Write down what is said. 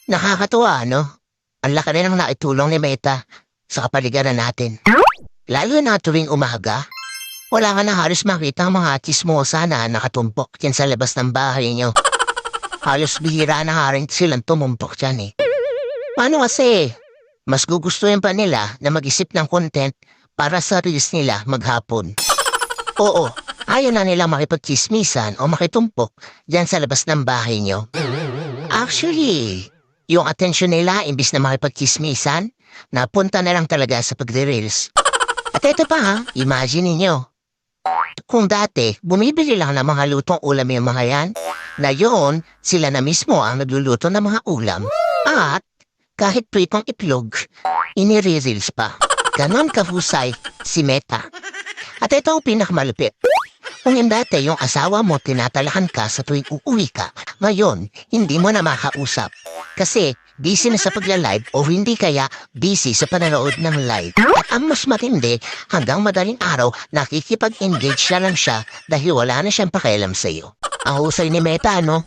Nakakatuwa, no? Ang laki rin ang naitulong ni Meta sa kapaligiran natin. Lalo na tuwing umaga, wala ka na halos makita ang mga chismosa na nakatumpok dyan sa labas ng bahay niyo. Halos bihira na nga rin silang tumumpok dyan eh. Paano kasi? Mas gugustuhin pa nila na mag-isip ng content para sa reels nila maghapon. Oo, ayaw na nila makipagchismisan o makitumpok dyan sa labas ng bahay niyo. Actually, yung atensyon nila imbis na makipagchismisan, napunta na lang talaga sa pagre-reels. At ito pa ha, imagine ninyo. Kung dati, bumibili lang ng mga lutong ulam yung mga yan, na yun, sila na mismo ang nagluluto ng mga ulam. At kahit pritong itlog, inire-reels pa. Ganon kahusay si Meta. At ito ang pinakamalupit. Kung dati yung asawa mo tinatalakan ka sa tuwing uuwi ka, ngayon, hindi mo na makausap. Kasi busy na sa pagla-live o hindi kaya busy sa panonood ng live. At ang mas matindi, hanggang madaling araw, nakikipag-engage na lang siya dahil wala na siyang pakialam sa'yo. Ang husay ni Meta, no?